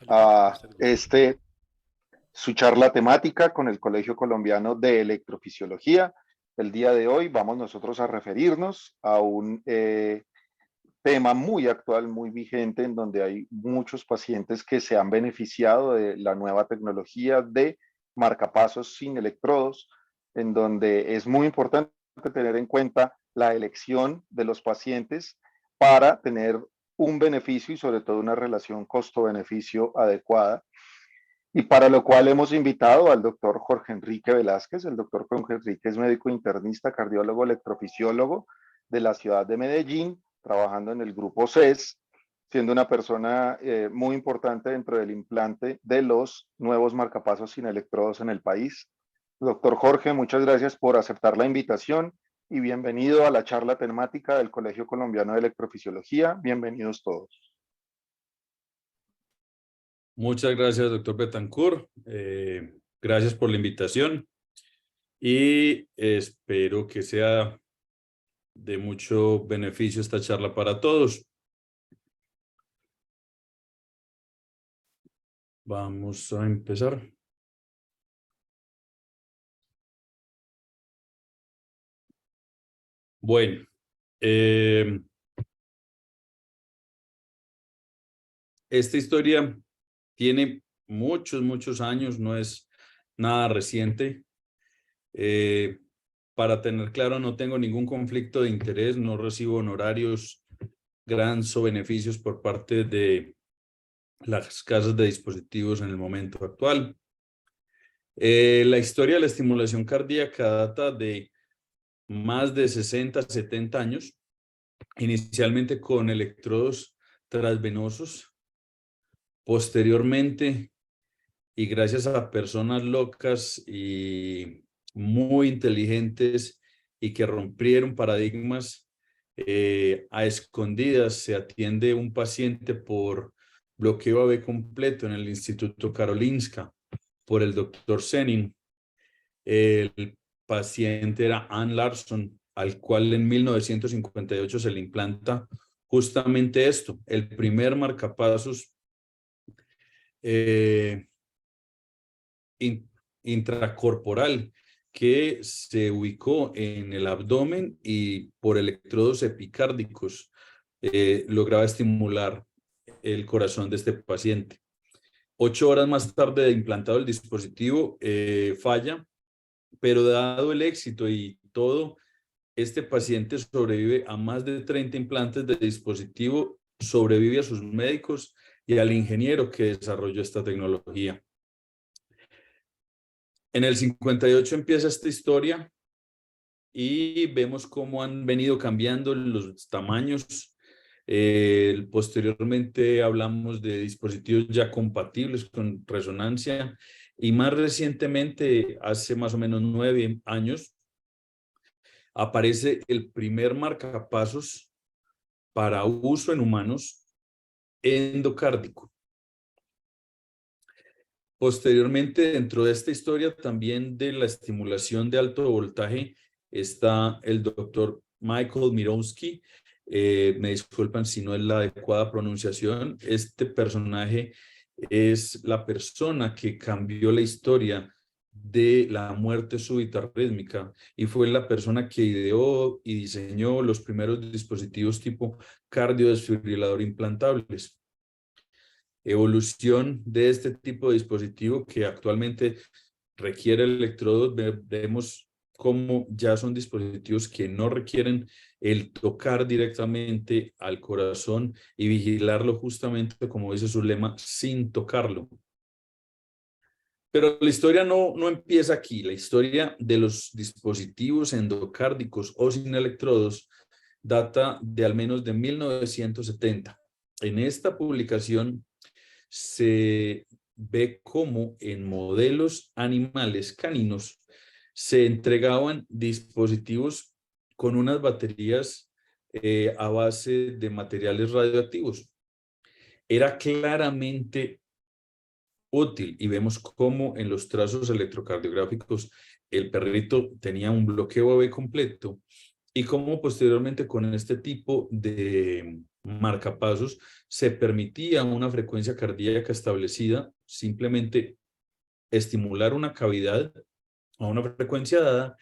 a su charla temática con el Colegio Colombiano de Electrofisiología. El día de hoy vamos nosotros a referirnos a un tema muy actual, muy vigente, en donde hay muchos pacientes que se han beneficiado de la nueva tecnología de marcapasos sin electrodos, en donde es muy importante tener en cuenta la elección de los pacientes para tener un beneficio y sobre todo una relación costo-beneficio adecuada. Y para lo cual hemos invitado al doctor Jorge Enrique Velázquez. El doctor Jorge Enrique es médico internista, cardiólogo, electrofisiólogo de la ciudad de Medellín, trabajando en el grupo CES, siendo una persona muy importante dentro del implante de los nuevos marcapasos sin electrodos en el país. Doctor Jorge, muchas gracias por aceptar la invitación y bienvenido a la charla temática del Colegio Colombiano de Electrofisiología. Bienvenidos todos. Muchas gracias, doctor Betancourt. Gracias por la invitación y espero que sea de mucho beneficio esta charla para todos. Vamos a empezar. Bueno, esta historia tiene muchos años, no es nada reciente. Para tener claro, no tengo ningún conflicto de interés, no recibo honorarios, grants o beneficios por parte de las casas de dispositivos en el momento actual. La historia de la estimulación cardíaca data de más de 60, 70 años, inicialmente con electrodos transvenosos, posteriormente, y gracias a personas locas y muy inteligentes y que rompieron paradigmas, a escondidas se atiende un paciente por bloqueo AV completo en el Instituto Karolinska por el doctor Senin. El paciente era Ann Larson, al cual en 1958 se le implanta justamente esto, el primer marcapasos intracorporal que se ubicó en el abdomen y por electrodos epicárdicos lograba estimular el corazón de este paciente. 8 horas más tarde de implantado el dispositivo, falla, pero dado el éxito y todo, este paciente sobrevive a más de 30 implantes de dispositivo, sobrevive a sus médicos y al ingeniero que desarrolló esta tecnología. En el 58 empieza esta historia y vemos cómo han venido cambiando los tamaños. Posteriormente hablamos de dispositivos ya compatibles con resonancia y más recientemente, hace más o menos 9 años, aparece el primer marcapasos para uso en humanos endocárdico. Posteriormente, dentro de esta historia también de la estimulación de alto voltaje, está el doctor Michael Mirowski. Me disculpan si no es la adecuada pronunciación. Este personaje es la persona que cambió la historia de la muerte súbita rítmica y fue la persona que ideó y diseñó los primeros dispositivos tipo cardiodesfibrilador implantables. Evolución de este tipo de dispositivo que actualmente requiere electrodos. Vemos cómo ya son dispositivos que no requieren el tocar directamente al corazón y vigilarlo justamente, como dice su lema, sin tocarlo. Pero la historia no empieza aquí. La historia de los dispositivos endocárdicos o sin electrodos data de al menos de 1970. En esta publicación se ve cómo en modelos animales caninos se entregaban dispositivos con unas baterías a base de materiales radioactivos. Era claramente útil y vemos cómo en los trazos electrocardiográficos el perrito tenía un bloqueo AV completo y cómo posteriormente con este tipo de marcapasos, se permitía una frecuencia cardíaca establecida, simplemente estimular una cavidad a una frecuencia dada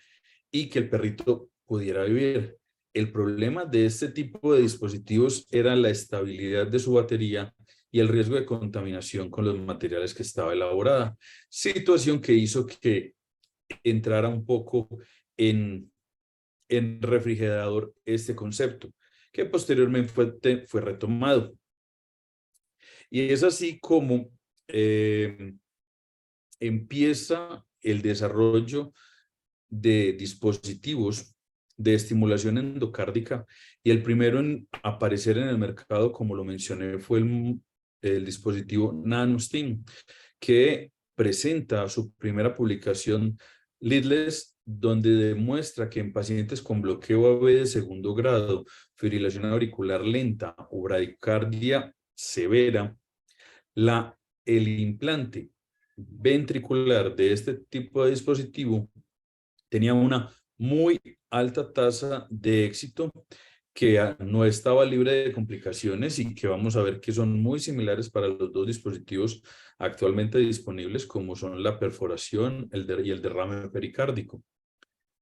y que el perrito pudiera vivir. El problema de este tipo de dispositivos era la estabilidad de su batería y el riesgo de contaminación con los materiales que estaba elaborada, situación que hizo que entrara un poco en refrigerador este concepto, que posteriormente fue retomado. Y es así como empieza el desarrollo de dispositivos de estimulación endocárdica, y el primero en aparecer en el mercado, como lo mencioné, fue el dispositivo NanoStim, que presenta su primera publicación Leadless, donde demuestra que en pacientes con bloqueo AV de segundo grado, fibrilación auricular lenta o bradicardia severa, el implante ventricular de este tipo de dispositivo tenía una muy alta tasa de éxito, que no estaba libre de complicaciones y que vamos a ver que son muy similares para los dos dispositivos actualmente disponibles, como son la perforación y el derrame pericárdico,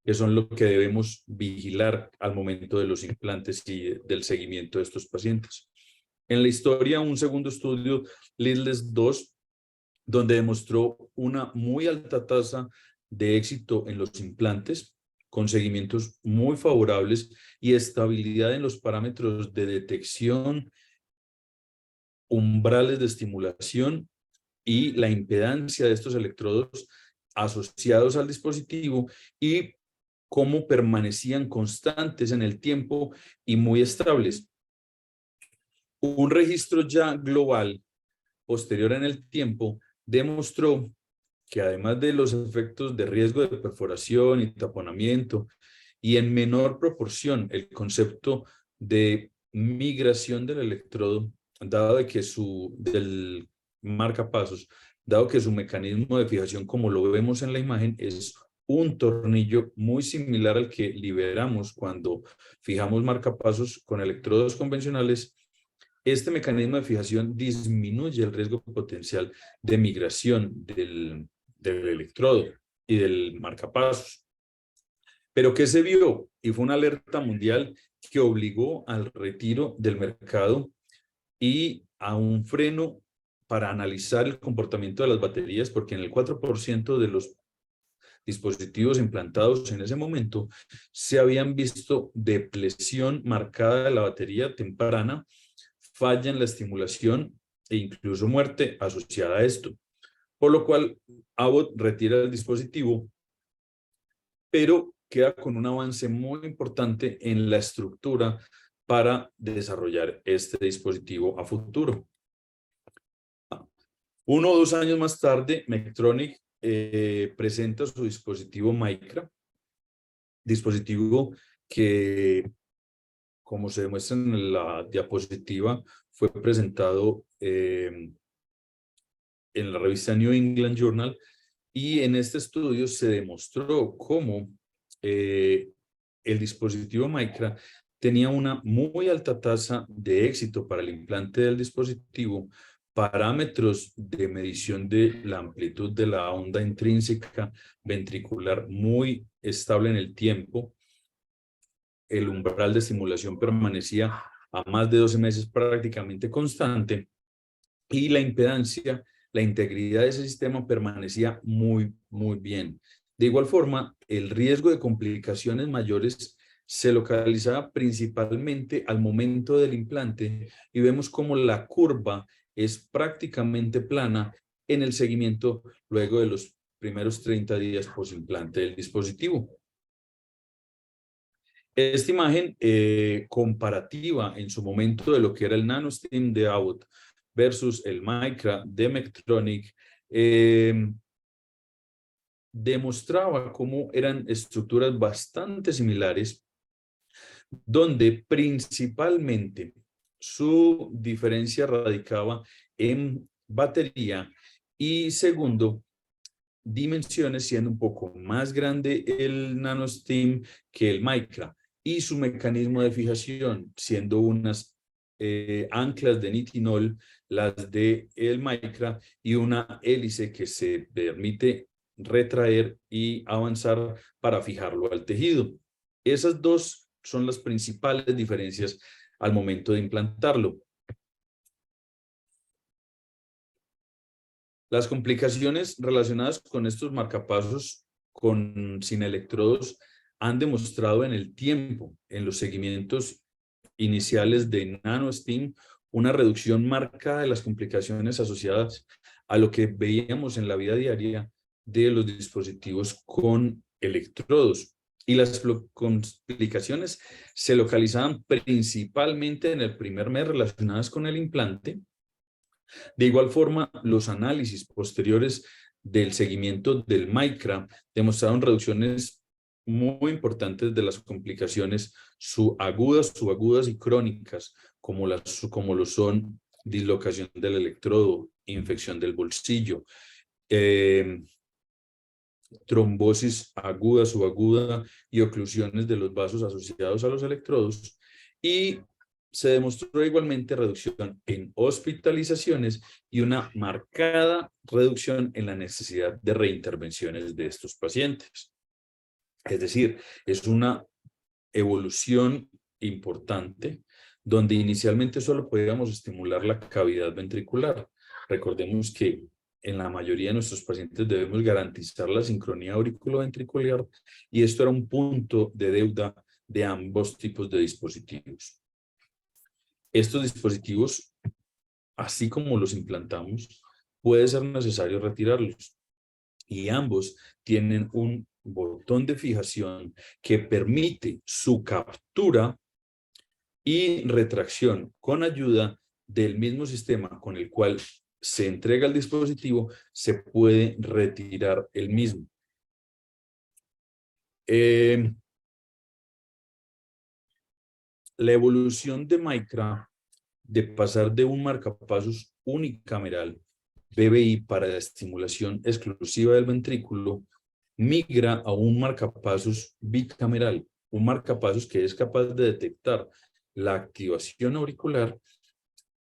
que son lo que debemos vigilar al momento de los implantes y del seguimiento de estos pacientes. En la historia, un segundo estudio, Leadless 2, donde demostró una muy alta tasa de éxito en los implantes, con seguimientos muy favorables y estabilidad en los parámetros de detección, umbrales de estimulación y la impedancia de estos electrodos asociados al dispositivo, y cómo permanecían constantes en el tiempo y muy estables. Un registro ya global posterior en el tiempo demostró que, además de los efectos de riesgo de perforación y taponamiento, y en menor proporción el concepto de migración del electrodo, dado de que del marcapasos, dado que su mecanismo de fijación, como lo vemos en la imagen, es un tornillo muy similar al que liberamos cuando fijamos marcapasos con electrodos convencionales. Este mecanismo de fijación disminuye el riesgo potencial de migración del electrodo y del marcapasos. ¿Pero qué se vio? Y fue una alerta mundial que obligó al retiro del mercado y a un freno para analizar el comportamiento de las baterías, porque en el 4% de los dispositivos implantados en ese momento se habían visto depresión marcada de la batería temprana, falla en la estimulación e incluso muerte asociada a esto. Por lo cual, Abbott retira el dispositivo, pero queda con un avance muy importante en la estructura para desarrollar este dispositivo a futuro. 1 o 2 años más tarde, Medtronic presenta su dispositivo Micra, dispositivo que, como se demuestra en la diapositiva, fue presentado en la revista New England Journal, y en este estudio se demostró cómo el dispositivo Micra tenía una muy alta tasa de éxito para el implante del dispositivo, parámetros de medición de la amplitud de la onda intrínseca ventricular muy estable en el tiempo, el umbral de estimulación permanecía a más de 12 meses prácticamente constante, y la impedancia, la integridad de ese sistema permanecía muy, muy bien. De igual forma, el riesgo de complicaciones mayores se localizaba principalmente al momento del implante, y vemos como la curva es prácticamente plana en el seguimiento luego de los primeros 30 días post-implante del dispositivo. Esta imagen comparativa en su momento de lo que era el NanoStim de Abbott versus el Micra de Medtronic, demostraba cómo eran estructuras bastante similares, donde principalmente su diferencia radicaba en batería, y segundo, dimensiones, siendo un poco más grande el NanoStim que el Micra, y su mecanismo de fijación siendo unas anclas de nitinol, las de el Micra y una hélice que se permite retraer y avanzar para fijarlo al tejido. Esas dos son las principales diferencias al momento de implantarlo. Las complicaciones relacionadas con estos marcapasos sin electrodos han demostrado en el tiempo, en los seguimientos iniciales de NanoSteam, una reducción marcada de las complicaciones asociadas a lo que veíamos en la vida diaria de los dispositivos con electrodos. Y las complicaciones se localizaban principalmente en el primer mes relacionadas con el implante. De igual forma, los análisis posteriores del seguimiento del Micra demostraron reducciones muy importantes de las complicaciones subagudas y crónicas, como lo son dislocación del electrodo, infección del bolsillo, trombosis aguda, subaguda y oclusiones de los vasos asociados a los electrodos, y se demostró igualmente reducción en hospitalizaciones y una marcada reducción en la necesidad de reintervenciones de estos pacientes. Es decir, es una evolución importante donde inicialmente solo podíamos estimular la cavidad ventricular. Recordemos que en la mayoría de nuestros pacientes debemos garantizar la sincronía auriculoventricular, y esto era un punto de deuda de ambos tipos de dispositivos. Estos dispositivos, así como los implantamos, puede ser necesario retirarlos, y ambos tienen un botón de fijación que permite su captura y retracción con ayuda del mismo sistema con el cual se entrega el dispositivo. Se puede retirar el mismo. La evolución de Micra, de pasar de un marcapasos unicameral BBI para la estimulación exclusiva del ventrículo, migra a un marcapasos bicameral, un marcapasos que es capaz de detectar la activación auricular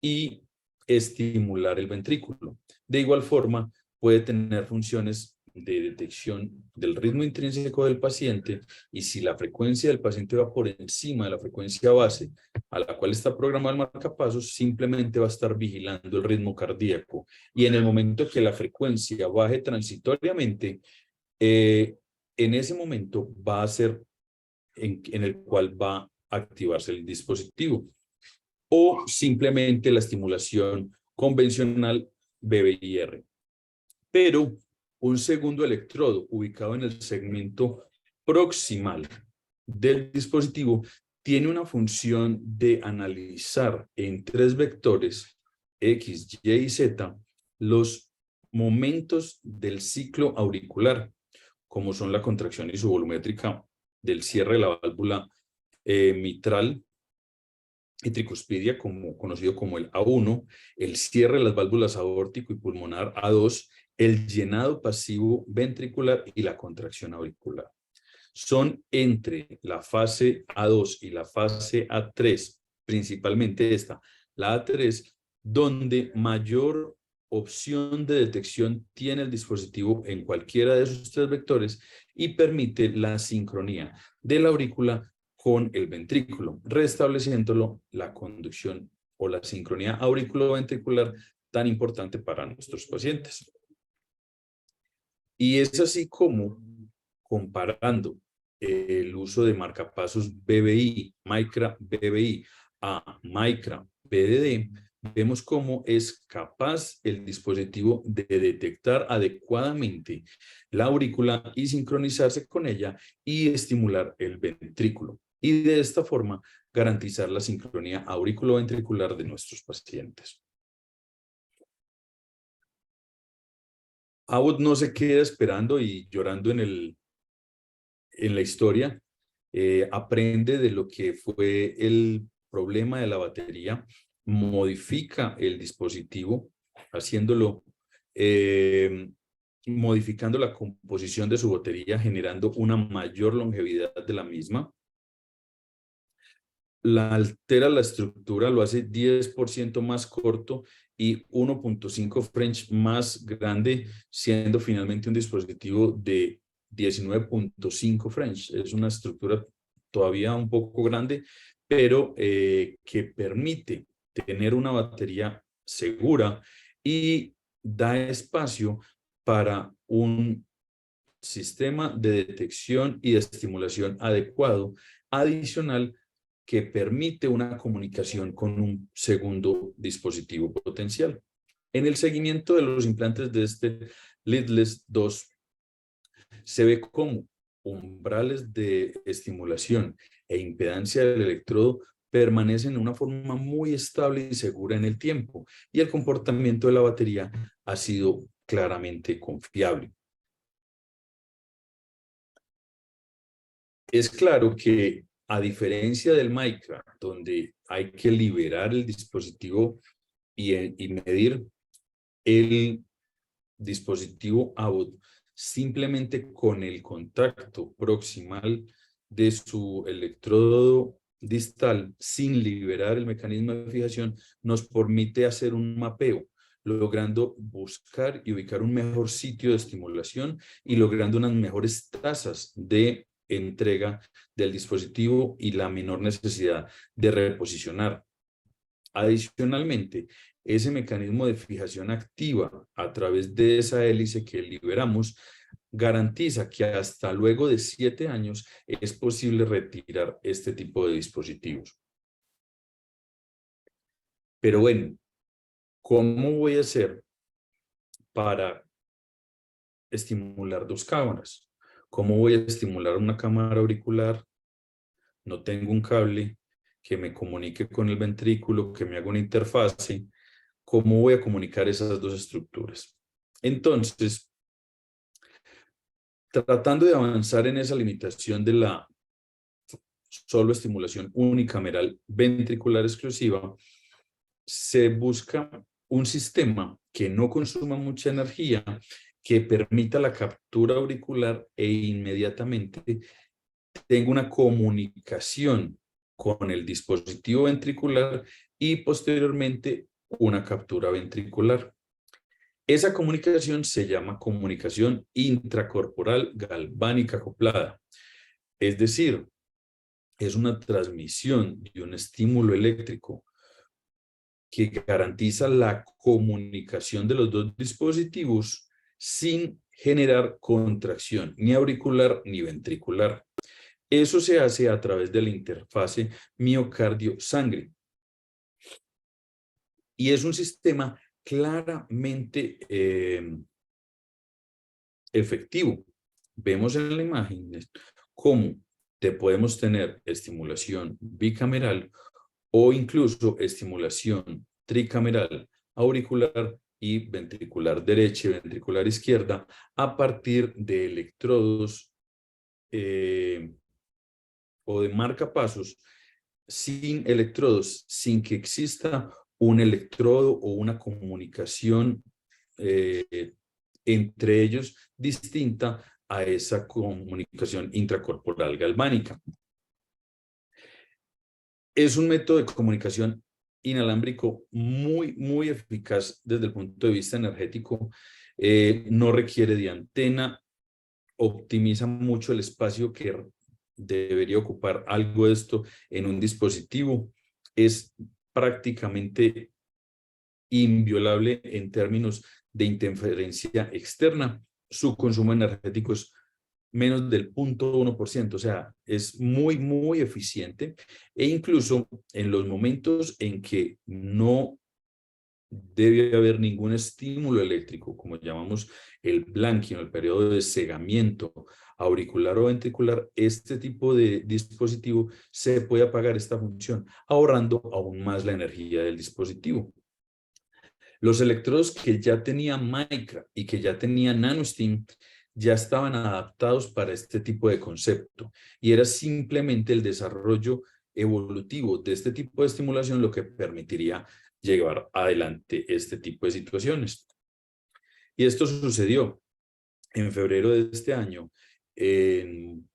y estimular el ventrículo. De igual forma, puede tener funciones de detección del ritmo intrínseco del paciente, y si la frecuencia del paciente va por encima de la frecuencia base a la cual está programado el marcapasos, simplemente va a estar vigilando el ritmo cardíaco, y en el momento que la frecuencia baje transitoriamente, en ese momento va a ser en el cual va a activarse el dispositivo, o simplemente la estimulación convencional BBIR. Pero un segundo electrodo ubicado en el segmento proximal del dispositivo tiene una función de analizar en 3 vectores X, Y y Z los momentos del ciclo auricular, como son la contracción isovolumétrica del cierre de la válvula mitral y tricuspidia, conocido como el A1, el cierre de las válvulas aórtico y pulmonar A2, el llenado pasivo ventricular y la contracción auricular. Son entre la fase A2 y la fase A3, principalmente la A3, donde mayor opción de detección tiene el dispositivo en cualquiera de esos 3 vectores, y permite la sincronía de la aurícula con el ventrículo, restableciéndolo la conducción o la sincronía auriculoventricular tan importante para nuestros pacientes. Y es así como, comparando el uso de marcapasos BBI, Micra BBI, a Micra BDD, vemos cómo es capaz el dispositivo de detectar adecuadamente la aurícula y sincronizarse con ella y estimular el ventrículo, y de esta forma garantizar la sincronía auriculoventricular de nuestros pacientes. Abbott no se queda esperando y llorando en la historia. Aprende de lo que fue el problema de la batería, modifica el dispositivo, haciéndolo, modificando la composición de su batería, generando una mayor longevidad de la misma. altera la estructura, lo hace 10% más corto y 1.5 French más grande, siendo finalmente un dispositivo de 19.5 French. Es una estructura todavía un poco grande, pero que permite tener una batería segura y da espacio para un sistema de detección y de estimulación adecuado, adicional, que permite una comunicación con un segundo dispositivo potencial. En el seguimiento de los implantes de este leadless 2, se ve cómo umbrales de estimulación e impedancia del electrodo permanecen en una forma muy estable y segura en el tiempo, y el comportamiento de la batería ha sido claramente confiable. Es claro que, a diferencia del Micra, donde hay que liberar el dispositivo y medir, el dispositivo Abbott simplemente con el contacto proximal de su electrodo distal, sin liberar el mecanismo de fijación, nos permite hacer un mapeo, logrando buscar y ubicar un mejor sitio de estimulación y logrando unas mejores tasas de entrega del dispositivo y la menor necesidad de reposicionar. Adicionalmente, ese mecanismo de fijación activa a través de esa hélice que liberamos garantiza que hasta luego de 7 años es posible retirar este tipo de dispositivos. Pero bueno, ¿cómo voy a hacer para estimular dos cámaras? ¿Cómo voy a estimular una cámara auricular? No tengo un cable que me comunique con el ventrículo, que me haga una interfase. ¿Cómo voy a comunicar esas dos estructuras? Entonces, tratando de avanzar en esa limitación de la solo estimulación unicameral ventricular exclusiva, se busca un sistema que no consuma mucha energía, que permita la captura auricular e inmediatamente tenga una comunicación con el dispositivo ventricular y posteriormente una captura ventricular. Esa comunicación se llama comunicación intracorporal galvánica acoplada. Es decir, es una transmisión de un estímulo eléctrico que garantiza la comunicación de los dos dispositivos sin generar contracción ni auricular ni ventricular. Eso se hace a través de la interfase miocardio-sangre. Y es un sistema claramente efectivo. Vemos en la imagen cómo te podemos tener estimulación bicameral o incluso estimulación tricameral, auricular y ventricular derecha y ventricular izquierda a partir de electrodos o de marcapasos sin electrodos, sin que exista un electrodo o una comunicación entre ellos distinta a esa comunicación intracorporal galvánica. Es un método de comunicación inalámbrico muy eficaz desde el punto de vista energético. No requiere de antena, optimiza mucho el espacio que debería ocupar algo de esto en un dispositivo. Es prácticamente inviolable en términos de interferencia externa. Su consumo energético es menos del 0.1%, o sea, es muy eficiente, e incluso en los momentos en que no debe haber ningún estímulo eléctrico, como llamamos el blanking, el periodo de cegamiento auricular o ventricular, este tipo de dispositivo se puede apagar esta función, ahorrando aún más la energía del dispositivo. Los electrodos que ya tenía Micra y que ya tenía NanoSteam ya estaban adaptados para este tipo de concepto, y era simplemente el desarrollo evolutivo de este tipo de estimulación lo que permitiría llevar adelante este tipo de situaciones. Y esto sucedió en febrero de este año, en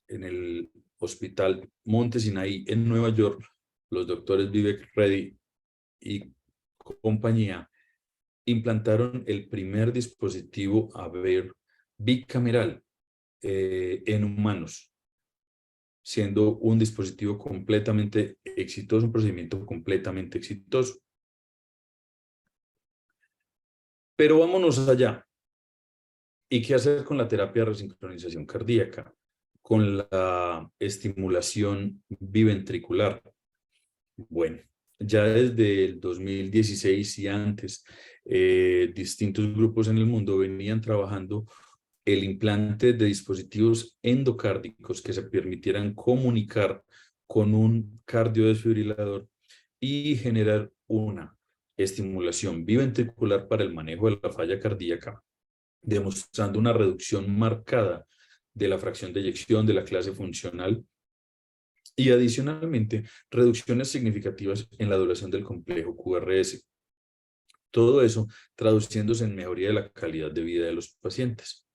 el Hospital Monte Sinaí en Nueva York, los doctores Vivek Reddy y compañía implantaron el primer dispositivo a ver bicameral en humanos, siendo un dispositivo completamente exitoso, un procedimiento completamente exitoso. Pero vámonos allá. ¿Y qué hacer con la terapia de resincronización cardíaca? Con la estimulación biventricular. Bueno, ya desde el 2016 y antes, distintos grupos en el mundo venían trabajando el implante de dispositivos endocárdicos que se permitieran comunicar con un cardiodesfibrilador y generar una estimulación biventricular para el manejo de la falla cardíaca, demostrando una reducción marcada de la fracción de eyección de la clase funcional y adicionalmente reducciones significativas en la duración del complejo QRS. Todo eso traduciéndose en mejoría de la calidad de vida de los pacientes.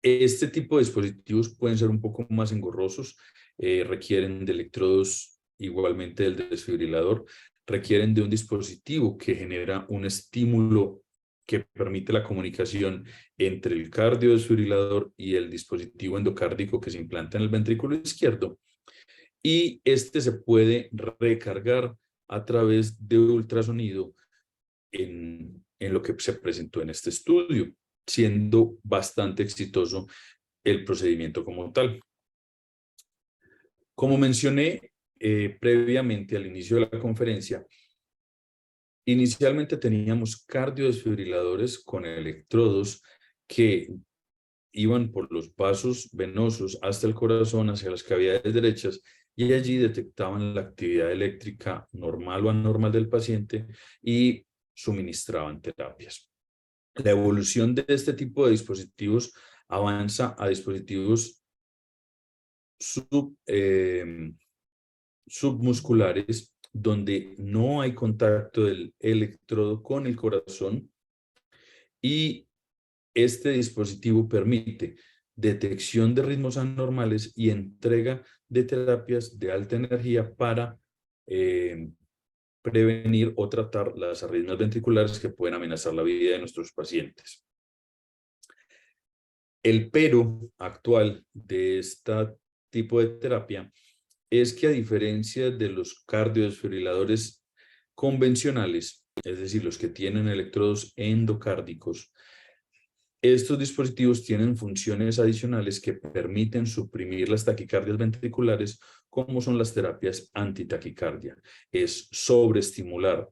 Este tipo de dispositivos pueden ser un poco más engorrosos, requieren de electrodos igualmente del desfibrilador, requieren de un dispositivo que genera un estímulo que permite la comunicación entre el cardiodesfibrilador y el dispositivo endocárdico que se implanta en el ventrículo izquierdo, y este se puede recargar a través de ultrasonido en lo que se presentó en este estudio, siendo bastante exitoso el procedimiento como tal. Como mencioné previamente al inicio de la conferencia, inicialmente teníamos cardiodesfibriladores con electrodos que iban por los vasos venosos hasta el corazón, hacia las cavidades derechas, y allí detectaban la actividad eléctrica normal o anormal del paciente y suministraban terapias. La evolución de este tipo de dispositivos avanza a dispositivos submusculares, donde no hay contacto del electrodo con el corazón, y este dispositivo permite detección de ritmos anormales y entrega de terapias de alta energía para prevenir o tratar las arritmias ventriculares que pueden amenazar la vida de nuestros pacientes. El pero actual de este tipo de terapia es que, a diferencia de los cardiodesfibriladores convencionales, es decir, los que tienen electrodos endocárdicos, estos dispositivos tienen funciones adicionales que permiten suprimir las taquicardias ventriculares, como son las terapias antitaquicardia. Es sobreestimular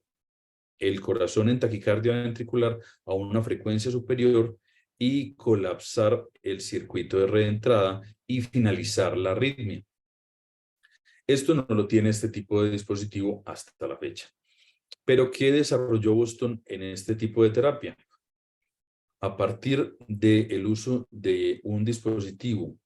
el corazón en taquicardia ventricular a una frecuencia superior y colapsar el circuito de reentrada y finalizar la arritmia. Esto no lo tiene este tipo de dispositivo hasta la fecha. ¿Pero qué desarrolló Boston en este tipo de terapia? A partir del uso de un dispositivo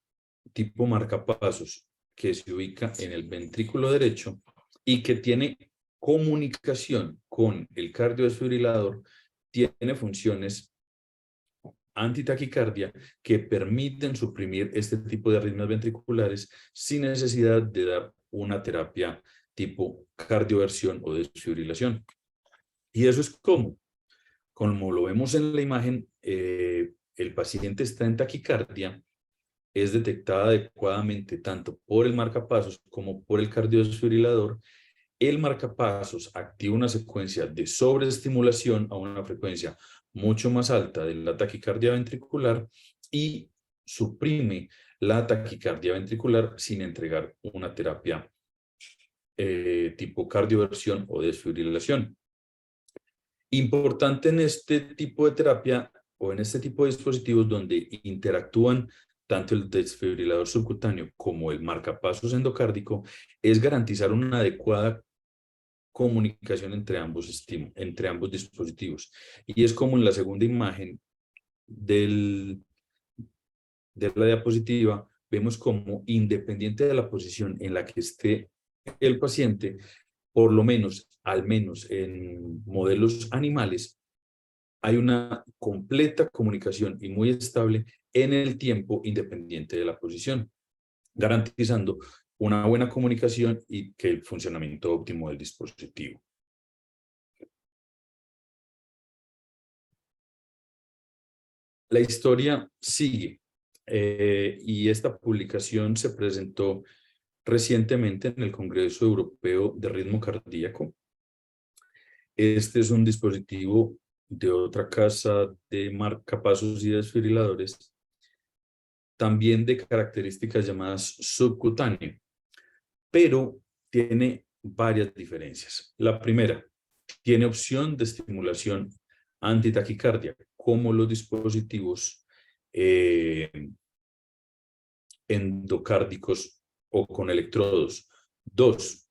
tipo marcapasos que se ubica en el ventrículo derecho y que tiene comunicación con el cardiodesfibrilador, tiene funciones antitaquicardia que permiten suprimir este tipo de arritmias ventriculares sin necesidad de dar una terapia tipo cardioversión o desfibrilación. ¿Y eso es cómo? Como lo vemos en la imagen, el paciente está en taquicardia, es detectada adecuadamente tanto por el marcapasos como por el cardiodesfibrilador. El marcapasos activa una secuencia de sobreestimulación a una frecuencia mucho más alta de la taquicardia ventricular y suprime la taquicardia ventricular sin entregar una terapia tipo cardioversión o desfibrilación. Importante en este tipo de terapia o en este tipo de dispositivos donde interactúan tanto el desfibrilador subcutáneo como el marcapasos endocárdico es garantizar una adecuada comunicación entre ambos dispositivos. Y es como en la segunda imagen de la diapositiva, vemos como, independiente de la posición en la que esté el paciente, por lo menos, al menos en modelos animales, hay una completa comunicación y muy estable en el tiempo, independiente de la posición. garantizando una buena comunicación y que el funcionamiento óptimo del dispositivo. La historia sigue y esta publicación se presentó recientemente en el Congreso Europeo de Ritmo Cardíaco. Este es un dispositivo de otra casa de marcapasos y desfibriladores, también de características llamadas subcutáneo, pero tiene varias diferencias. La primera, tiene opción de estimulación antitaquicardia, como los dispositivos endocárdicos o con electrodos. Dos,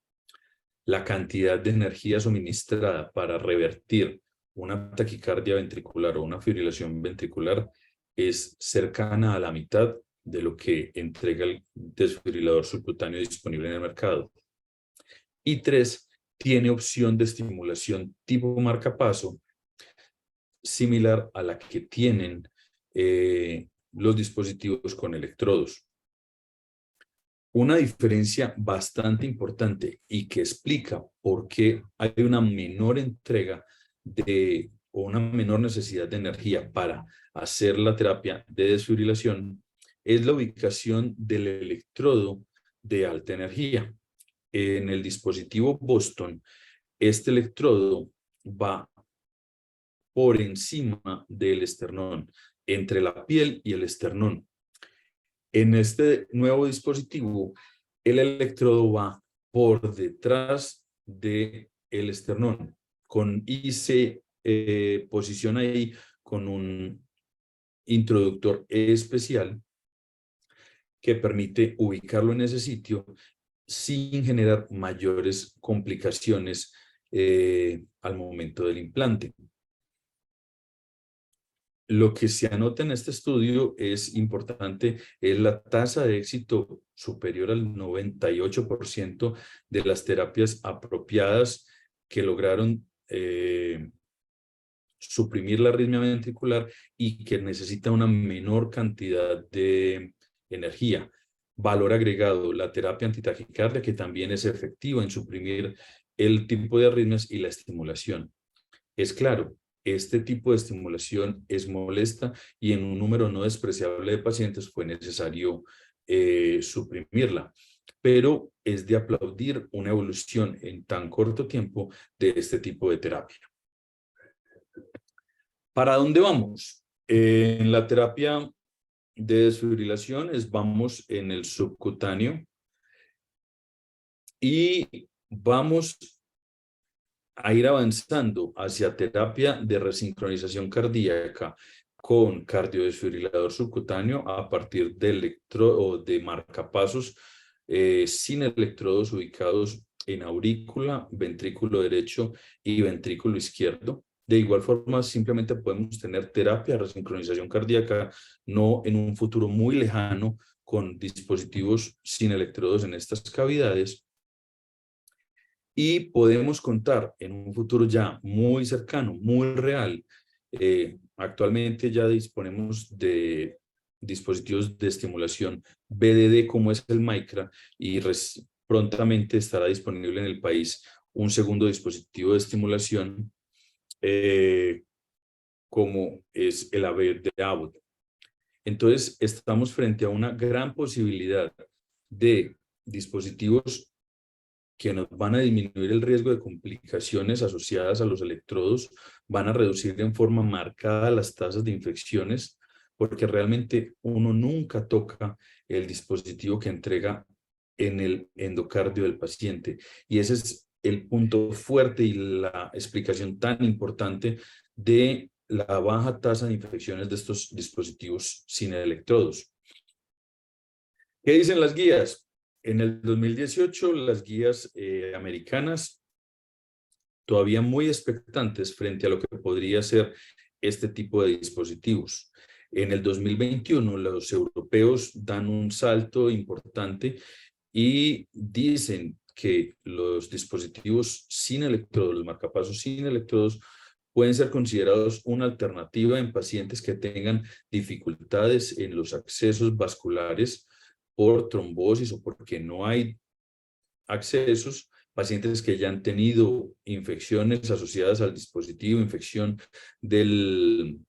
la cantidad de energía suministrada para revertir una taquicardia ventricular o una fibrilación ventricular es cercana a la mitad de lo que entrega el desfibrilador subcutáneo disponible en el mercado. Y tres, tiene opción de estimulación tipo marcapaso, similar a la que tienen los dispositivos con electrodos. Una diferencia bastante importante y que explica por qué hay una menor entrega o una menor necesidad de energía para hacer la terapia de desfibrilación es la ubicación del electrodo de alta energía. En el dispositivo Boston, este electrodo va por encima del esternón, entre la piel y el esternón. En este nuevo dispositivo, el electrodo va por detrás del esternón y se posiciona ahí con un introductor especial que permite ubicarlo en ese sitio sin generar mayores complicaciones al momento del implante. Lo que se anota en este estudio es importante, es la tasa de éxito superior al 98% de las terapias apropiadas que lograron suprimir la arritmia ventricular y que necesita una menor cantidad de energía. Valor agregado, la terapia antitaquicardia, que también es efectiva en suprimir el tipo de arritmias y la estimulación. Es claro, este tipo de estimulación es molesta y en un número no despreciable de pacientes fue necesario suprimirla. Pero es de aplaudir una evolución en tan corto tiempo de este tipo de terapia. ¿Para dónde vamos? En la terapia de desfibrilación vamos en el subcutáneo y vamos a ir avanzando hacia terapia de resincronización cardíaca con cardiodesfibrilador subcutáneo a partir de de marcapasos sin electrodos ubicados en aurícula, ventrículo derecho y ventrículo izquierdo. De igual forma, simplemente podemos tener terapia de resincronización cardíaca, no en un futuro muy lejano, con dispositivos sin electrodos en estas cavidades. Y podemos contar en un futuro ya muy cercano, muy real. Actualmente ya disponemos de dispositivos de estimulación BDD como es el Micra y prontamente estará disponible en el país un segundo dispositivo de estimulación como es el AVEIR de Abbott. Entonces estamos frente a una gran posibilidad de dispositivos que nos van a disminuir el riesgo de complicaciones asociadas a los electrodos, van a reducir en forma marcada las tasas de infecciones, porque realmente uno nunca toca el dispositivo que entrega en el endocardio del paciente. Y ese es el punto fuerte y la explicación tan importante de la baja tasa de infecciones de estos dispositivos sin electrodos. ¿Qué dicen las guías? En el 2018, las guías americanas, todavía muy expectantes frente a lo que podría ser este tipo de dispositivos. En el 2021, los europeos dan un salto importante y dicen que los dispositivos sin electrodos, los marcapasos sin electrodos, pueden ser considerados una alternativa en pacientes que tengan dificultades en los accesos vasculares por trombosis o porque no hay accesos, pacientes que ya han tenido infecciones asociadas al dispositivo, infección del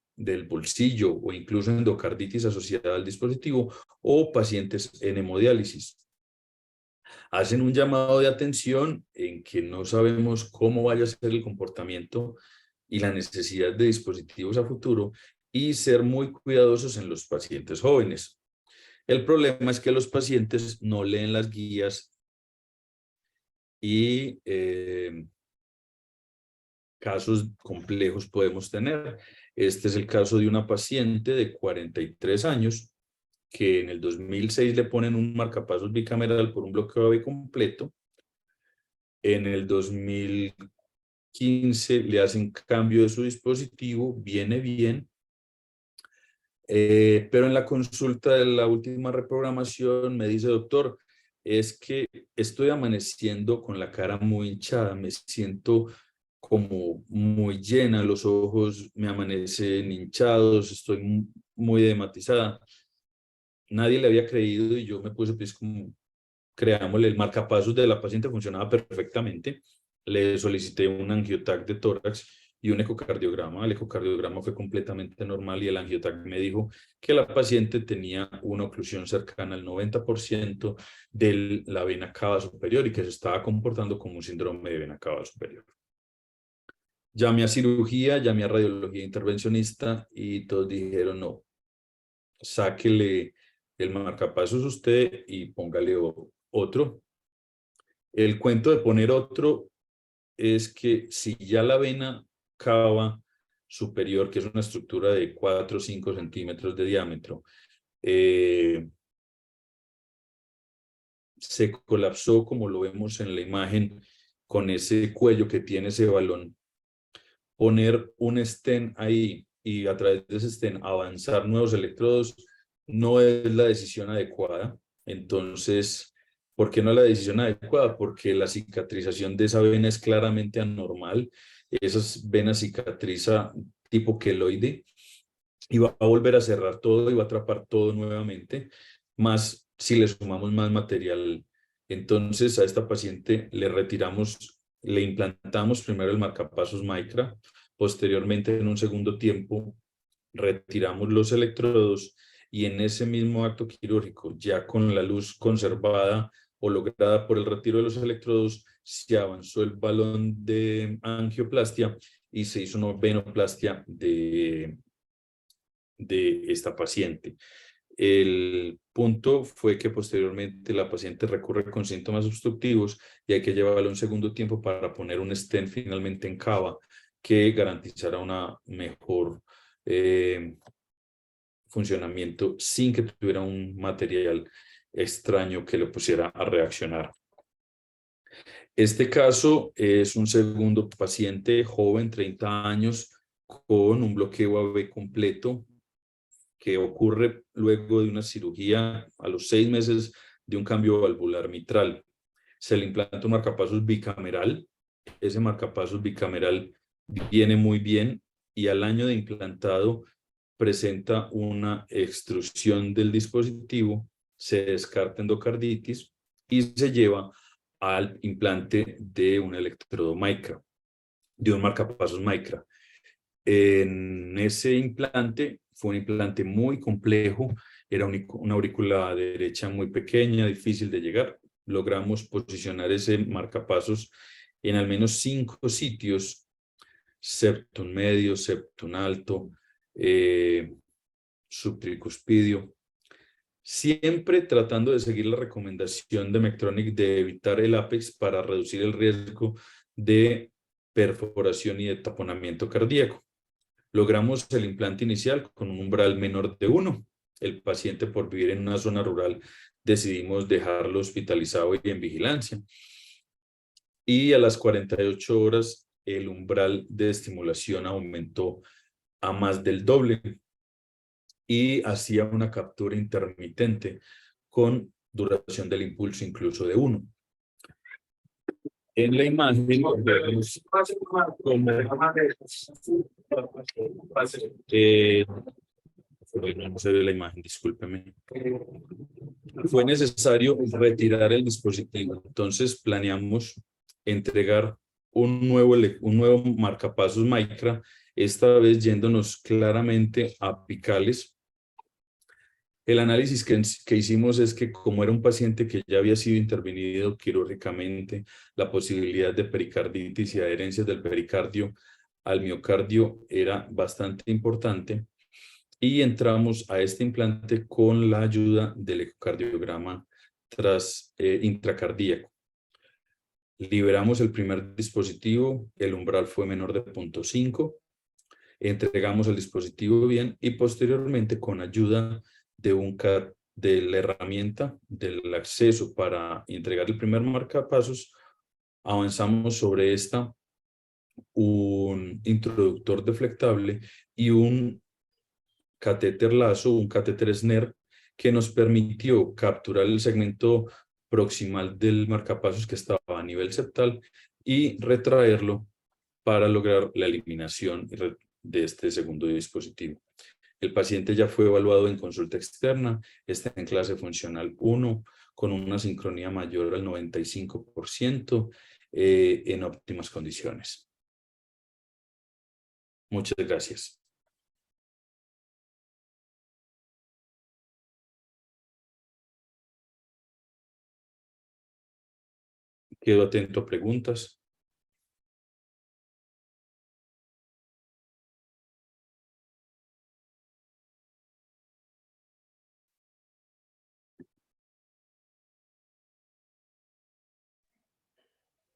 bolsillo o incluso endocarditis asociada al dispositivo, o pacientes en hemodiálisis. Hacen un llamado de atención en que no sabemos cómo vaya a ser el comportamiento y la necesidad de dispositivos a futuro, y ser muy cuidadosos en los pacientes jóvenes. El problema es que los pacientes no leen las guías y casos complejos podemos tener. Este es el caso de una paciente de 43 años que en el 2006 le ponen un marcapasos bicameral por un bloqueo AB completo. En el 2015 le hacen cambio de su dispositivo, viene bien, pero en la consulta de la última reprogramación me dice: doctor, es que estoy amaneciendo con la cara muy hinchada, me siento como muy llena, los ojos me amanecen hinchados, estoy muy edematizada. Nadie le había creído y yo me puse pues como, creámosle, el marcapasos de la paciente funcionaba perfectamente. Le solicité un angiotac de tórax y un ecocardiograma. El ecocardiograma fue completamente normal y el angiotac me dijo que la paciente tenía una oclusión cercana al 90% de la vena cava superior y que se estaba comportando como un síndrome de vena cava superior. Llamé a cirugía, llamé a radiología intervencionista y todos dijeron: no, sáquele el marcapasos usted y póngale otro. El cuento de poner otro es que si ya la vena cava superior, que es una estructura de 4 o 5 centímetros de diámetro, se colapsó, como lo vemos en la imagen, con ese cuello que tiene ese balón, poner un stent ahí y a través de ese stent avanzar nuevos electrodos no es la decisión adecuada. Entonces, ¿por qué no es la decisión adecuada? Porque la cicatrización de esa vena es claramente anormal. Esa vena cicatriza tipo queloide y va a volver a cerrar todo y va a atrapar todo nuevamente, más si le sumamos más material. Entonces a esta paciente le implantamos primero el marcapasos Micra, posteriormente en un segundo tiempo retiramos los electrodos y en ese mismo acto quirúrgico, ya con la luz conservada o lograda por el retiro de los electrodos, se avanzó el balón de angioplastia y se hizo una venoplastia de esta paciente. El punto fue que posteriormente la paciente recurre con síntomas obstructivos y hay que llevarla un segundo tiempo para poner un stent finalmente en cava que garantizará una mejor funcionamiento sin que tuviera un material extraño que lo pusiera a reaccionar. Este caso es un segundo paciente joven, 30 años, con un bloqueo AB completo, que ocurre luego de una cirugía a los 6 meses de un cambio valvular mitral. Se le implanta un marcapasos bicameral. Ese marcapasos bicameral viene muy bien y al año de implantado presenta una extrusión del dispositivo, se descarta endocarditis y se lleva al implante de un electrodo Micra, de un marcapasos Micra. En ese implante fue un implante muy complejo, era una aurícula derecha muy pequeña, difícil de llegar. Logramos posicionar ese marcapasos en al menos 5 sitios: septum medio, septum alto, subtricuspidio, siempre tratando de seguir la recomendación de Medtronic de evitar el ápex para reducir el riesgo de perforación y de taponamiento cardíaco. Logramos el implante inicial con un umbral menor de 1. El paciente, por vivir en una zona rural, decidimos dejarlo hospitalizado y en vigilancia. Y a las 48 horas el umbral de estimulación aumentó a más del doble y hacía una captura intermitente con duración del impulso incluso de 1. En la imagen vemos como No se ve la imagen, discúlpeme. Fue necesario retirar el dispositivo. Entonces planeamos entregar un nuevo marcapasos Micra, esta vez yéndonos claramente a apicales. El análisis que hicimos es que como era un paciente que ya había sido intervenido quirúrgicamente, la posibilidad de pericarditis y adherencias del pericardio al miocardio era bastante importante y entramos a este implante con la ayuda del ecocardiograma intracardíaco. Liberamos el primer dispositivo, el umbral fue menor de 0.5, entregamos el dispositivo bien y posteriormente con ayuda de la herramienta del acceso para entregar el primer marcapasos, avanzamos sobre esta un introductor deflectable y un catéter lazo, un catéter SNER, que nos permitió capturar el segmento proximal del marcapasos que estaba a nivel septal y retraerlo para lograr la eliminación de este segundo dispositivo. El paciente ya fue evaluado en consulta externa, está en clase funcional 1, con una sincronía mayor al 95%, en óptimas condiciones. Muchas gracias. Quedo atento a preguntas.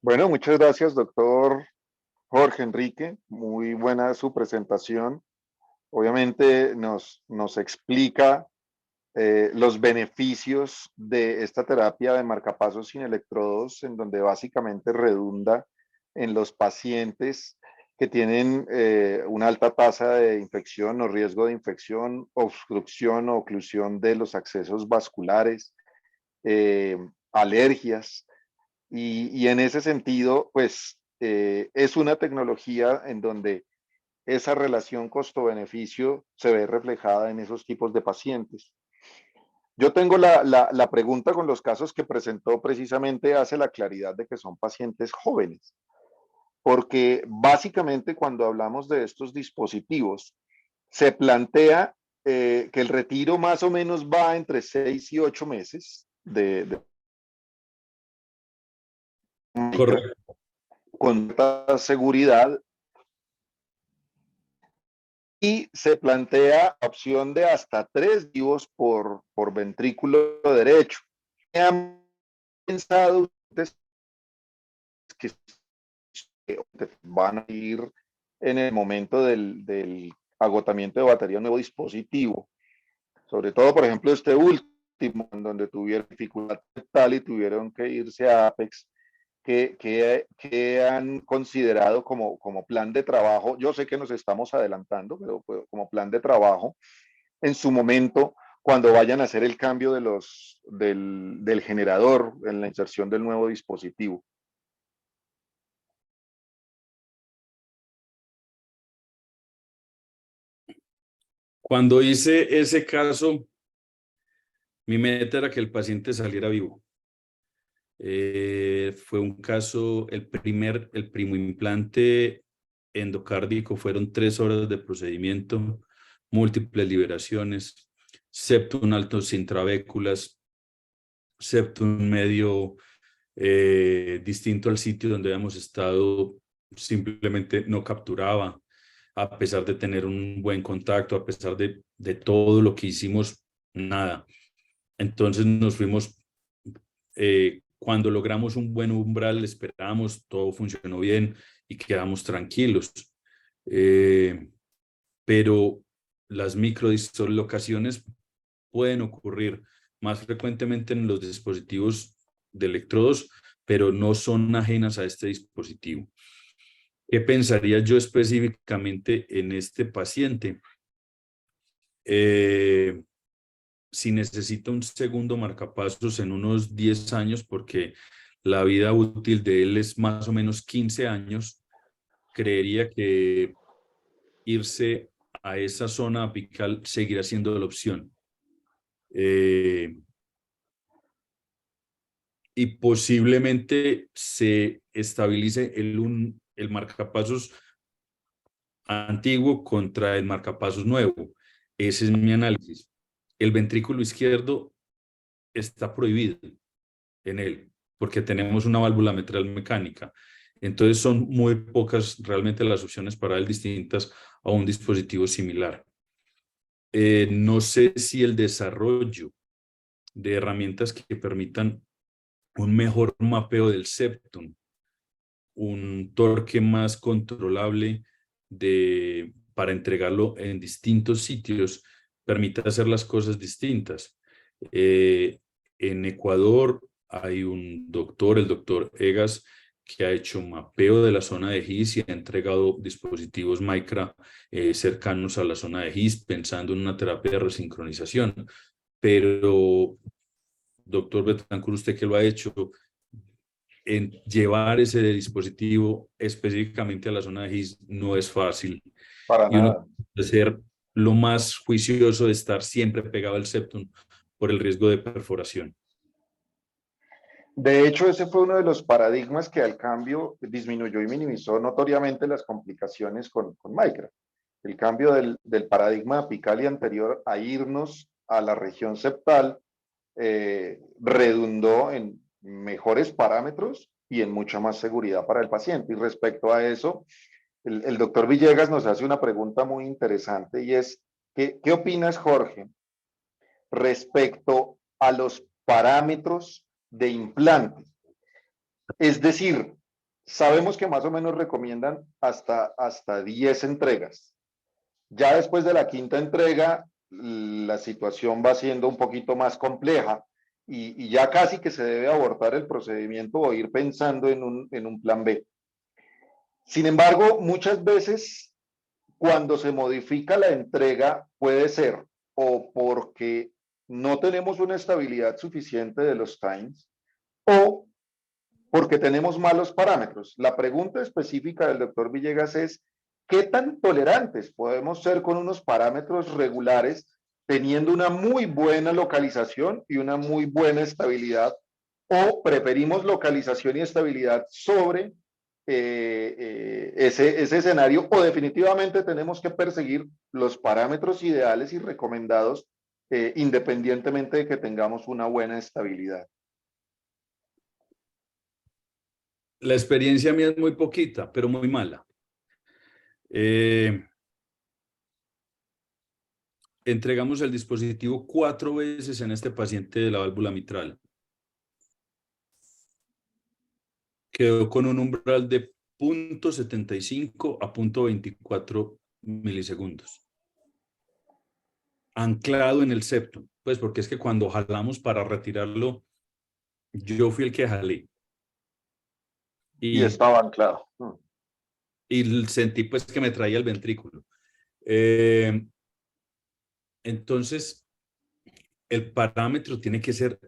Bueno, muchas gracias, doctor Jorge Enrique. Muy buena su presentación. Obviamente nos explica los beneficios de esta terapia de marcapasos sin electrodos, en donde básicamente redunda en los pacientes que tienen una alta tasa de infección o riesgo de infección, obstrucción o oclusión de los accesos vasculares, alergias. Y en ese sentido, pues es una tecnología en donde esa relación costo-beneficio se ve reflejada en esos tipos de pacientes. Yo tengo la pregunta con los casos que presentó precisamente hace la claridad de que son pacientes jóvenes, porque básicamente cuando hablamos de estos dispositivos, se plantea que el retiro más o menos va entre 6 y 8 meses Correcto. con toda seguridad, y se plantea la opción de hasta 3 vivos por ventrículo derecho. ¿Qué han pensado ustedes que van a ir en el momento del agotamiento de batería un nuevo dispositivo? Sobre todo, por ejemplo, este último, en donde tuvieron dificultad tal y tuvieron que irse a Apex. ¿Qué han considerado como plan de trabajo? Yo sé que nos estamos adelantando, pero como plan de trabajo en su momento, cuando vayan a hacer el cambio del generador en la inserción del nuevo dispositivo. Cuando hice ese caso, mi meta era que el paciente saliera vivo. Fue un caso, el primo implante endocárdico, fueron 3 horas de procedimiento, múltiples liberaciones, septum altos intravéculas, septum medio distinto al sitio donde habíamos estado, simplemente no capturaba, a pesar de tener un buen contacto, a pesar de todo lo que hicimos, nada. Entonces nos fuimos, cuando logramos un buen umbral, esperamos, todo funcionó bien y quedamos tranquilos. Pero las microdislocaciones pueden ocurrir más frecuentemente en los dispositivos de electrodos, pero no son ajenas a este dispositivo. ¿Qué pensaría yo específicamente en este paciente? Si necesita un segundo marcapasos en unos 10 años, porque la vida útil de él es más o menos 15 años, creería que irse a esa zona apical seguirá siendo la opción. Y posiblemente se estabilice el marcapasos antiguo contra el marcapasos nuevo. Ese es mi análisis. El ventrículo izquierdo está prohibido en él, porque tenemos una válvula mitral mecánica. Entonces son muy pocas realmente las opciones para él distintas a un dispositivo similar. No sé si el desarrollo de herramientas que permitan un mejor mapeo del septum, un torque más controlable para entregarlo en distintos sitios, permite hacer las cosas distintas. En Ecuador hay un doctor, el doctor Egas, que ha hecho mapeo de la zona de His y ha entregado dispositivos Micra cercanos a la zona de His, pensando en una terapia de resincronización. Pero, doctor Betancourt, usted que lo ha hecho, en llevar ese dispositivo específicamente a la zona de His no es fácil. Para Y uno nada. debe ser lo más juicioso de estar siempre pegado al septum por el riesgo de perforación. De hecho, ese fue uno de los paradigmas que al cambio disminuyó y minimizó notoriamente las complicaciones con Micra. El cambio del paradigma apical y anterior a irnos a la región septal redundó en mejores parámetros y en mucha más seguridad para el paciente. Y respecto a eso, el doctor Villegas nos hace una pregunta muy interesante y es, ¿qué opinas, Jorge, respecto a los parámetros de implante? Es decir, sabemos que más o menos recomiendan hasta 10 entregas. Ya después de la quinta entrega, la situación va siendo un poquito más compleja y ya casi que se debe abortar el procedimiento o ir pensando en un plan B. Sin embargo, muchas veces cuando se modifica la entrega puede ser o porque no tenemos una estabilidad suficiente de los times o porque tenemos malos parámetros. La pregunta específica del doctor Villegas es, ¿qué tan tolerantes podemos ser con unos parámetros regulares teniendo una muy buena localización y una muy buena estabilidad? ¿O preferimos localización y estabilidad sobre ese escenario? ¿O definitivamente tenemos que perseguir los parámetros ideales y recomendados independientemente de que tengamos una buena estabilidad? La experiencia mía es muy poquita, pero muy mala. Entregamos el dispositivo 4 veces en este paciente de la válvula mitral. Quedó con un umbral de 0.75 a 0.24 milisegundos. Anclado en el septum, pues porque es que cuando jalamos para retirarlo, yo fui el que jalé. Y Y estaba anclado. y sentí pues que me traía el ventrículo. Entonces, el parámetro tiene que ser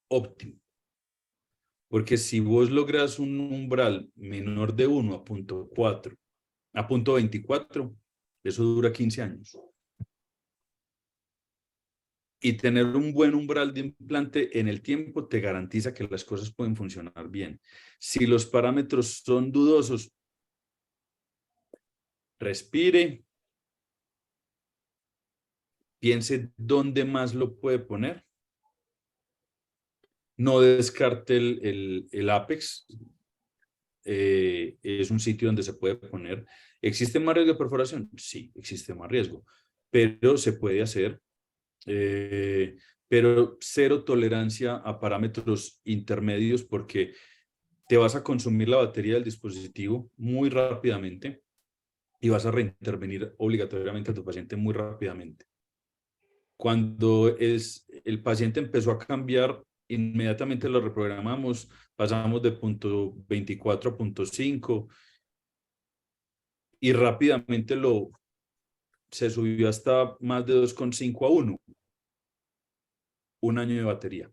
óptimo, porque si vos logras un umbral menor de 1 a 0.4, a 0.24, eso dura 15 años. Y tener un buen umbral de implante en el tiempo te garantiza que las cosas pueden funcionar bien. Si los parámetros son dudosos, respire, piense dónde más lo puede poner. No descarte el Apex. Es un sitio donde se puede poner. ¿Existe más riesgo de perforación? Sí, existe más riesgo, pero se puede hacer. Pero cero tolerancia a parámetros intermedios porque te vas a consumir la batería del dispositivo muy rápidamente y vas a reintervenir obligatoriamente a tu paciente muy rápidamente. Cuando el paciente empezó a cambiar, inmediatamente lo reprogramamos, pasamos de 0.24 a 0.5 y rápidamente se subió hasta más de 2.5 a 1, un año de batería.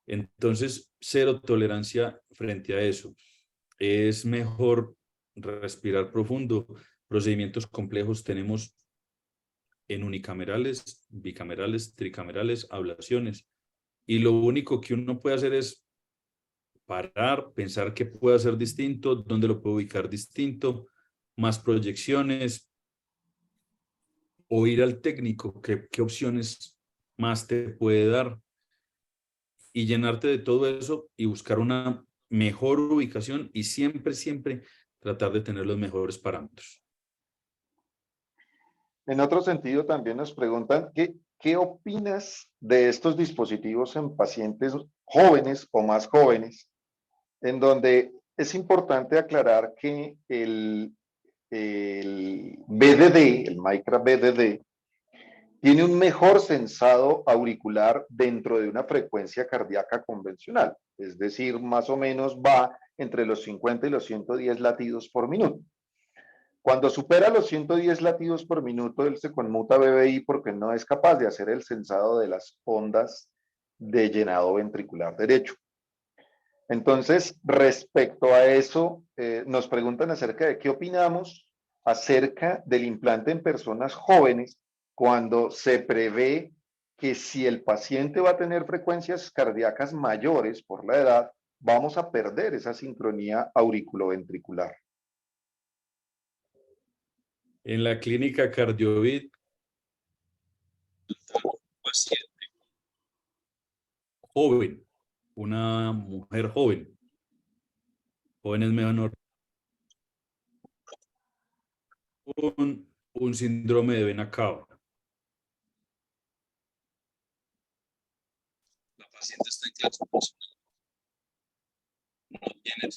Entonces, cero tolerancia frente a eso. Es mejor respirar profundo, Procedimientos complejos tenemos en unicamerales, bicamerales, tricamerales, ablaciones. Y lo único que uno puede hacer es parar, pensar qué puede hacer distinto, dónde lo puede ubicar distinto, más proyecciones, o ir al técnico, qué opciones más te puede dar, y llenarte de todo eso y buscar una mejor ubicación y siempre, siempre tratar de tener los mejores parámetros. En otro sentido, también nos preguntan, ¿qué opinas de estos dispositivos en pacientes jóvenes o más jóvenes, en donde es importante aclarar que el BDD, el Micra BDD, tiene un mejor sensado auricular dentro de una frecuencia cardíaca convencional, es decir, más o menos va entre los 50 y los 110 latidos por minuto. Cuando supera los 110 latidos por minuto, él se conmuta a BBI porque no es capaz de hacer el sensado de las ondas de llenado ventricular derecho. Entonces, respecto a eso, nos preguntan acerca de qué opinamos acerca del implante en personas jóvenes cuando se prevé que si el paciente va a tener frecuencias cardíacas mayores por la edad, vamos a perder esa sincronía auriculoventricular. En la clínica Cardiovid, paciente joven, una mujer joven, joven es menor, un síndrome de vena cava. La paciente está en clase funcional, no tiene de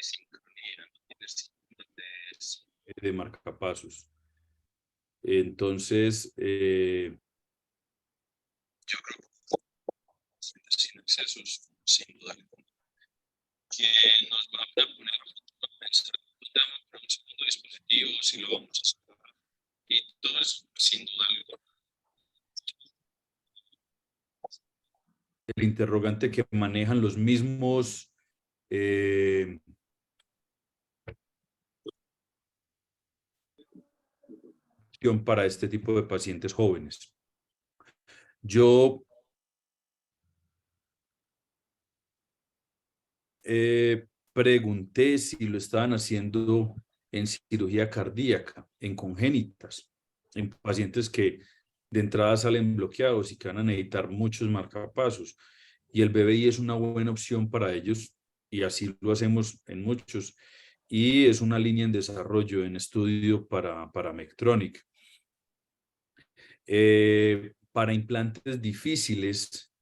sincronía, no tiene signos de marcapasos. Entonces, yo creo que sin accesos, sin duda alguna, que nos van a poner a pensar dónde vamos a poner un segundo dispositivo, si lo vamos a sacar, y todo eso, sin duda alguna. El interrogante que manejan los mismos para este tipo de pacientes jóvenes. Yo pregunté si lo estaban haciendo en cirugía cardíaca, en congénitas, en pacientes que de entrada salen bloqueados y que van a necesitar muchos marcapasos. Y el BBI es una buena opción para ellos, y así lo hacemos en muchos. Y es una línea en desarrollo, en estudio para Medtronic. Para implantes difíciles,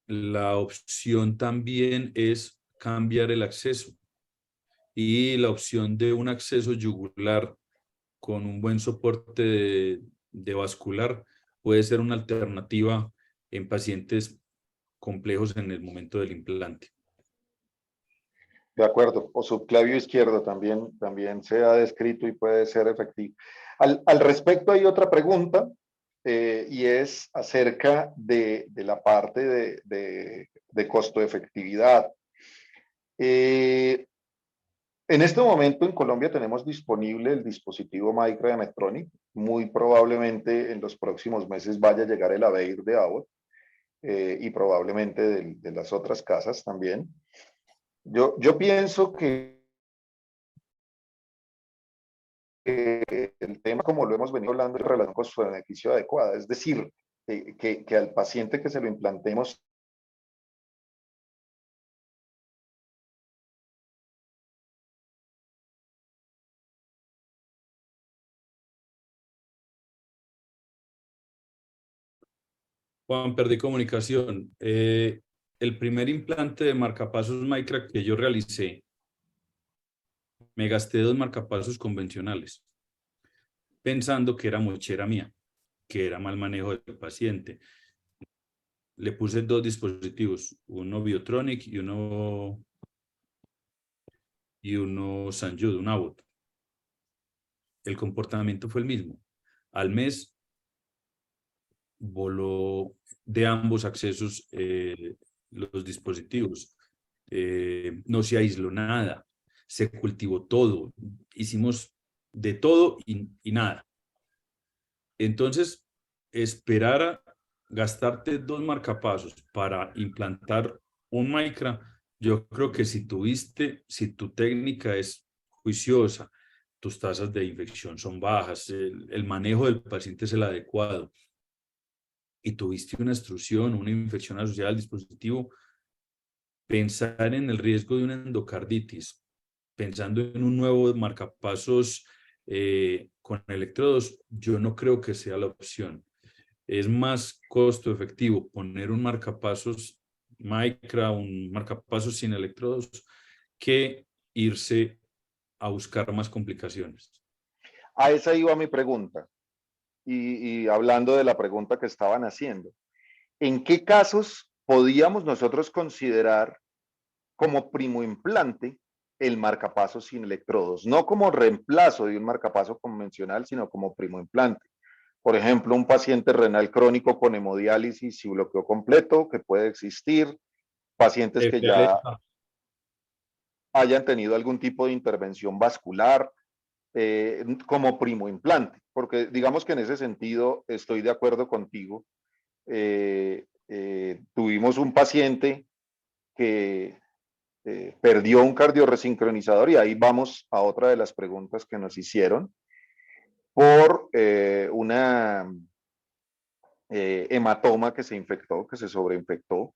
la opción también es cambiar el acceso, y la opción de un acceso yugular con un buen soporte de vascular puede ser una alternativa en pacientes complejos en el momento del implante. De acuerdo, o subclavio izquierdo también se ha descrito y puede ser efectivo. Al respecto hay otra pregunta, y es acerca de la parte de costo-efectividad. En este momento en Colombia tenemos disponible el dispositivo Micra de Medtronic. Muy probablemente en los próximos meses vaya a llegar el Aveir de Abbott, y probablemente de las otras casas también. Yo pienso que el tema, como lo hemos venido hablando, es relación costo-beneficio adecuada, es decir, que al paciente que se lo implantemos Juan, perdí comunicación. El primer implante de marcapasos Micra que yo realicé, me gasté 2 marcapasos convencionales, pensando que era mochera mía, que era mal manejo del paciente. Le puse 2 dispositivos, uno Biotronic y uno Sanjud, un Abbott. El comportamiento fue el mismo. Al mes voló de ambos accesos los dispositivos. No se aisló nada. se cultivó todo, hicimos de todo y nada. Entonces, esperar a gastarte 2 marcapasos para implantar un Micra, yo creo que si tu técnica es juiciosa, tus tasas de infección son bajas, el manejo del paciente es el adecuado y tuviste una extrusión, una infección asociada al dispositivo, pensar en el riesgo de una endocarditis, pensando en un nuevo marcapasos con electrodos, yo no creo que sea la opción. Es más costo efectivo poner un marcapasos Micra, un marcapasos sin electrodos, que irse a buscar más complicaciones. A esa iba mi pregunta. Y hablando de la pregunta que estaban haciendo, ¿en qué casos podíamos nosotros considerar como primo implante el marcapaso sin electrodos? No como reemplazo de un marcapaso convencional, sino como primo implante. Por ejemplo, un paciente renal crónico con hemodiálisis y bloqueo completo, que puede existir, pacientes que ya hayan tenido algún tipo de intervención vascular, como primo implante, porque digamos que en ese sentido estoy de acuerdo contigo. Tuvimos un paciente que perdió un cardioresincronizador, y ahí vamos a otra de las preguntas que nos hicieron, por una hematoma que se infectó, que se sobreinfectó.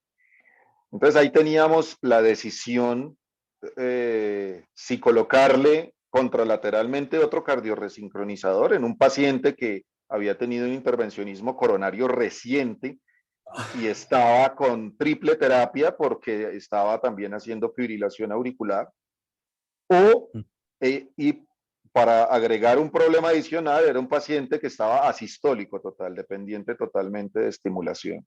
Entonces ahí teníamos la decisión si colocarle contralateralmente otro cardioresincronizador en un paciente que había tenido un intervencionismo coronario reciente y estaba con triple terapia porque estaba también haciendo fibrilación auricular, o y para agregar un problema adicional, era un paciente que estaba asistólico total, dependiente totalmente de estimulación.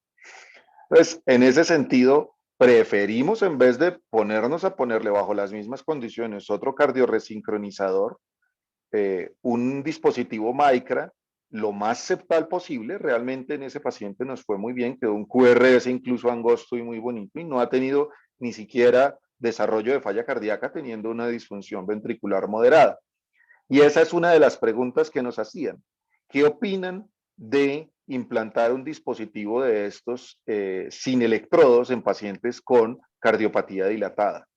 Entonces, en ese sentido, preferimos, en vez de ponernos a ponerle bajo las mismas condiciones otro cardioresincronizador, un dispositivo Micra lo más septal posible. Realmente en ese paciente nos fue muy bien, quedó un QRS incluso angosto y muy bonito, y no ha tenido ni siquiera desarrollo de falla cardíaca, teniendo una disfunción ventricular moderada. Y esa es una de las preguntas que nos hacían. ¿Qué opinan de implantar un dispositivo de estos sin electrodos en pacientes con cardiopatía dilatada?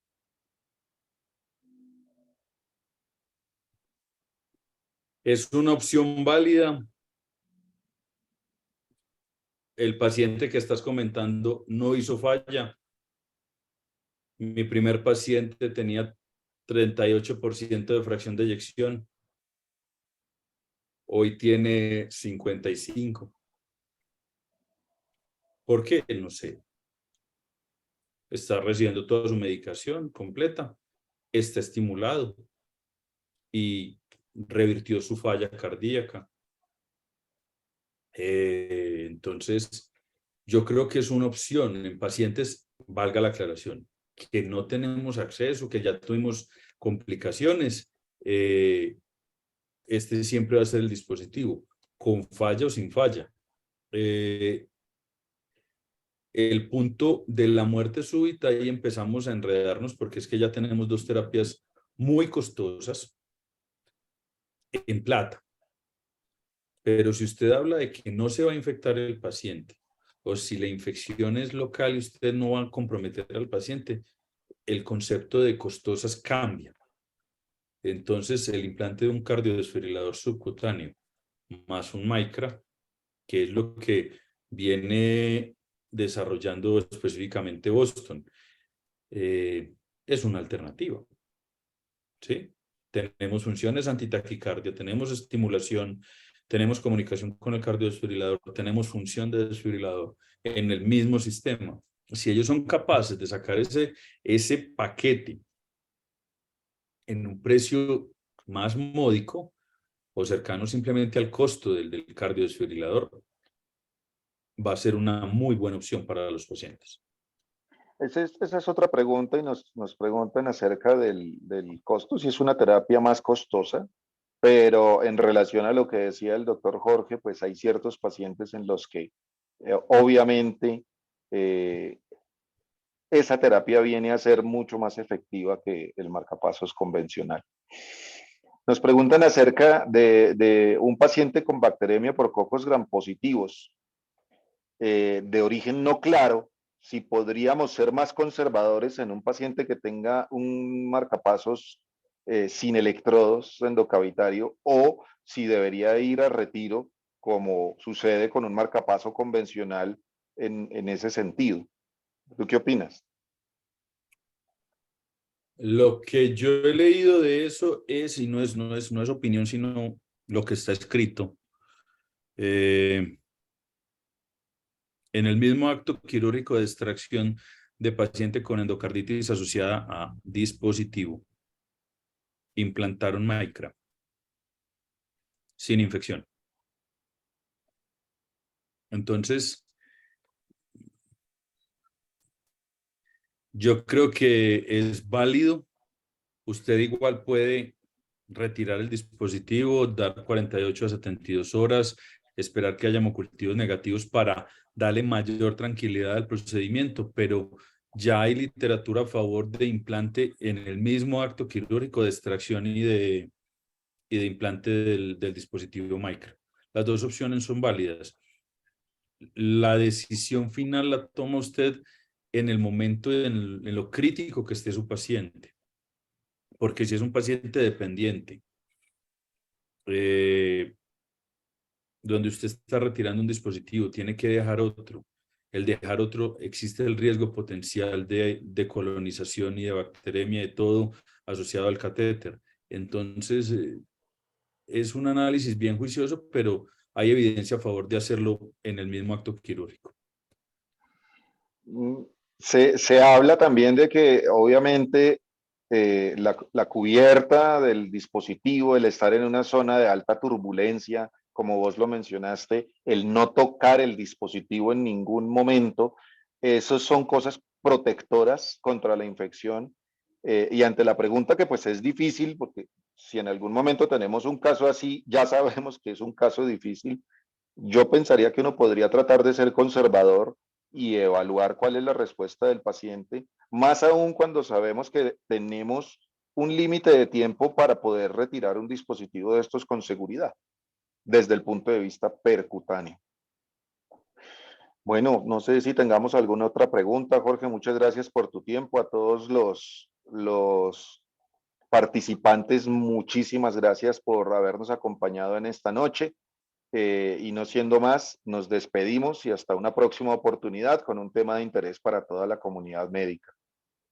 Es una opción válida. El paciente que estás comentando no hizo falla. Mi primer paciente tenía 38% de fracción de eyección. Hoy tiene 55%. ¿Por qué? No sé. Está recibiendo toda su medicación completa, está estimulado y revirtió su falla cardíaca. Entonces, yo creo que es una opción en pacientes, valga la aclaración, que no tenemos acceso, que ya tuvimos complicaciones. Este siempre va a ser el dispositivo, con falla o sin falla. El punto de la muerte súbita, ahí empezamos a enredarnos, porque es que ya tenemos 2 terapias muy costosas en plata. Pero si usted habla de que no se va a infectar el paciente, o si la infección es local y usted no va a comprometer al paciente, el concepto de costosas cambia. Entonces, el implante de un cardiodesfibrilador subcutáneo más un Micra, que es lo que viene desarrollando específicamente Boston, es una alternativa, ¿sí? Tenemos funciones antitaquicardia, tenemos estimulación, tenemos comunicación con el cardiodesfibrilador, tenemos función de desfibrilador en el mismo sistema. Si ellos son capaces de sacar ese paquete en un precio más módico o cercano simplemente al costo del cardiodesfibrilador, va a ser una muy buena opción para los pacientes. Esa es otra pregunta, y nos preguntan acerca del costo, si es una terapia más costosa, pero en relación a lo que decía el doctor Jorge, pues hay ciertos pacientes en los que obviamente esa terapia viene a ser mucho más efectiva que el marcapasos convencional. Nos preguntan acerca de un paciente con bacteremia por cocos gram positivos de origen no claro, si podríamos ser más conservadores en un paciente que tenga un marcapasos sin electrodos endocavitario o si debería ir a retiro como sucede con un marcapaso convencional en ese sentido. ¿Tú qué opinas? Lo que yo he leído de eso es, y no es opinión, sino lo que está escrito. En el mismo acto quirúrgico de extracción de paciente con endocarditis asociada a dispositivo, implantaron Micra sin infección. Entonces, yo creo que es válido. Usted igual puede retirar el dispositivo, dar 48 a 72 horas, esperar que haya hemocultivos negativos para darle mayor tranquilidad al procedimiento, pero ya hay literatura a favor de implante en el mismo acto quirúrgico de extracción y de implante del dispositivo Micra. Las dos opciones son válidas. La decisión final la toma usted en el momento, en lo crítico que esté su paciente. Porque si es un paciente dependiente, donde usted está retirando un dispositivo, tiene que dejar otro. El dejar otro, existe el riesgo potencial de colonización y de bacteremia, de todo asociado al catéter. Entonces, es un análisis bien juicioso, pero hay evidencia a favor de hacerlo en el mismo acto quirúrgico. Se habla también de que obviamente la cubierta del dispositivo, el estar en una zona de alta turbulencia, como vos lo mencionaste, el no tocar el dispositivo en ningún momento, esas son cosas protectoras contra la infección. Y ante la pregunta que pues es difícil, porque si en algún momento tenemos un caso así, ya sabemos que es un caso difícil, yo pensaría que uno podría tratar de ser conservador y evaluar cuál es la respuesta del paciente, más aún cuando sabemos que tenemos un límite de tiempo para poder retirar un dispositivo de estos con seguridad, desde el punto de vista percutáneo. Bueno, no sé si tengamos alguna otra pregunta, Jorge. Muchas gracias por tu tiempo. A todos los participantes, muchísimas gracias por habernos acompañado en esta noche. Y no siendo más, nos despedimos y hasta una próxima oportunidad con un tema de interés para toda la comunidad médica.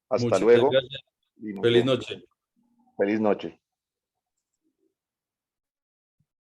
Hasta Muchas luego gracias. y nos Feliz vemos. noche. Feliz noche.